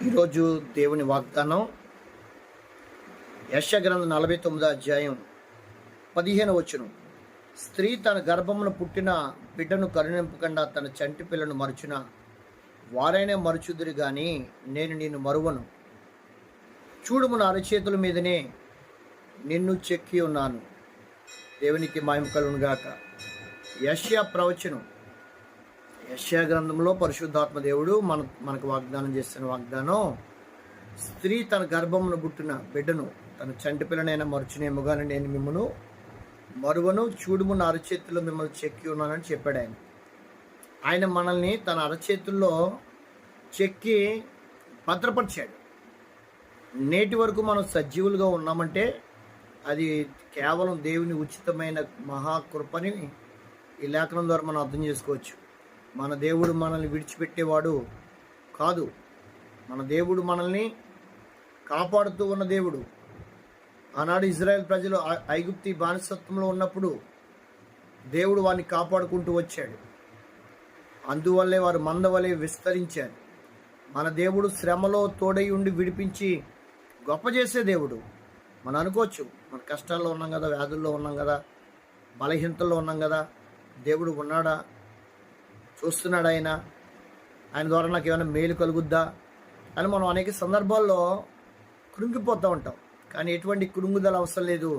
ఈరోజు దేవుని వాగ్దానం యెషయా గ్రంథం 49 అధ్యాయం 15 వచనం. స్త్రీ తన గర్భమును పుట్టిన బిడ్డను కరుణింపకుండా తన చంటి పిల్లను మరుచున వారైనా మరుచుదురు గాని నేను నిన్ను మరువను. చూడుము నా అరచేతుల మీదనే నిన్ను చెక్కి ఉన్నాను. దేవునికి మహిమ కలుగును గాక. యెషయా ప్రవచనం. యెషయా గ్రంథంలో పరిశుద్ధాత్మ దేవుడు మనకు వాగ్దానం చేస్తున్న వాగ్దానం, స్త్రీ తన గర్భమును పుట్టిన బిడ్డను తన చంటి పిల్లనైనా మరుచునేమో కానీ నేను మిమ్మల్ని మరువను. చూడుము నా అరచేతుల్లో మిమ్మల్ని చెక్కి ఉన్నానని చెప్పాడు ఆయన మనల్ని తన అరచేతుల్లో చెక్కి భద్రపరిచాడు. నేటి వరకు మనం సజీవులుగా ఉన్నామంటే అది కేవలం దేవుని ఉచితమైన మహాకృపని ఈ లేఖనం ద్వారా మనం అర్థం చేసుకోవచ్చు. మన దేవుడు మనల్ని విడిచిపెట్టేవాడు కాదు. మన దేవుడు మనల్ని కాపాడుతూ ఉన్న దేవుడు. ఆనాడు ఇజ్రాయెల్ ప్రజలు ఐగుప్తి బానిసత్వంలో ఉన్నప్పుడు దేవుడు వారిని కాపాడుకుంటూ వచ్చాడు. అందువల్లే వారు మందవలే విస్తరించారు. మన దేవుడు శ్రమలో తోడై ఉండి విడిపించి గొప్ప చేసే దేవుడు. మనం అనుకోవచ్చు, మన కష్టాల్లో ఉన్నాం కదా, వ్యాధుల్లో ఉన్నాం కదా, బలహీనతల్లో ఉన్నాం కదా, దేవుడు ఉన్నాడా, చూస్తున్నాడు ఆయన ద్వారా నాకు ఏమైనా మేలు కలుగుద్దా అని మనం అనేక సందర్భాల్లో కృంగిపోతూ ఉంటాం. కానీ ఎటువంటి కృంగుదల అవసరం లేదు.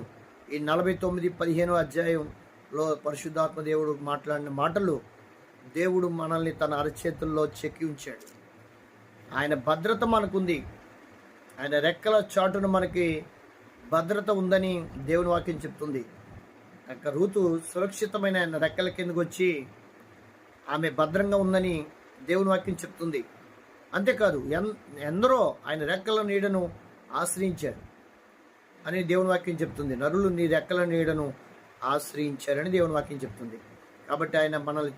ఈ 49:15 అధ్యాయంలో పరిశుద్ధాత్మ దేవుడు మాట్లాడిన మాటలు, దేవుడు మనల్ని తన అరచేతుల్లో చెక్కి ఉంచాడు. ఆయన భద్రత మనకుంది. ఆయన రెక్కల చాటున మనకి భద్రత ఉందని దేవుని వాక్యం చెప్తుంది. రూతు సురక్షితమైన ఆయన రెక్కల కిందకు వచ్చి ఆమె భద్రంగా ఉందని దేవుని వాక్యం చెప్తుంది. అంతేకాదు, ఎందరో ఆయన రెక్కల నీడను ఆశ్రయించారు అని దేవుని వాక్యం చెప్తుంది. నరులు నీ రెక్కల నీడను ఆశ్రయించారని దేవుని వాక్యం చెప్తుంది. కాబట్టి ఆయన మనల్ని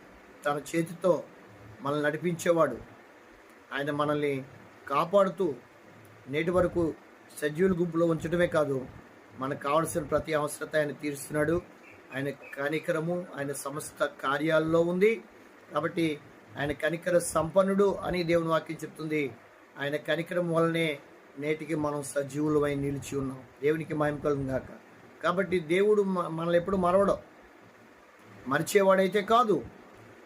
తన చేతితో మనల్ని నడిపించేవాడు. ఆయన మనల్ని కాపాడుతూ నేటి వరకు సజీవుల గుంపులో ఉంచడమే కాదు, మనకు కావలసిన ప్రతి అవసరత ఆయన తీరుస్తున్నాడు. ఆయన కనికరము ఆయన సమస్త కార్యాల్లో ఉంది. కాబట్టి ఆయన కనికర సంపన్నుడు అని దేవుని వాక్యం చెప్తుంది. ఆయన కనికరం వల్లనే నేటికి మనం సజీవులమై నిలిచి ఉన్నాం. దేవునికి మహిమ కలుగును గాక. కాబట్టి దేవుడు మనల్ని ఎప్పుడు మరవడం, మరిచేవాడైతే కాదు.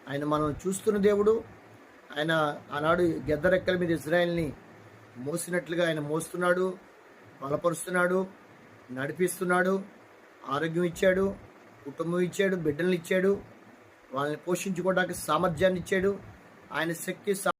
ఆయన మనం చూస్తున్న దేవుడు. ఆయన ఆనాడు గెద్దరెక్కల మీద ఇజ్రాయెల్ని మోసినట్లుగా ఆయన మోస్తున్నాడు, బలపరుస్తున్నాడు, నడిపిస్తున్నాడు, ఆరోగ్యం ఇచ్చాడు, కుటుంబం ఇచ్చాడు, బిడ్డలను ఇచ్చాడు, వాళ్ళని పోషించుకోవడానికి సామర్థ్యాన్ని ఇచ్చాడు. ఆయన శక్తి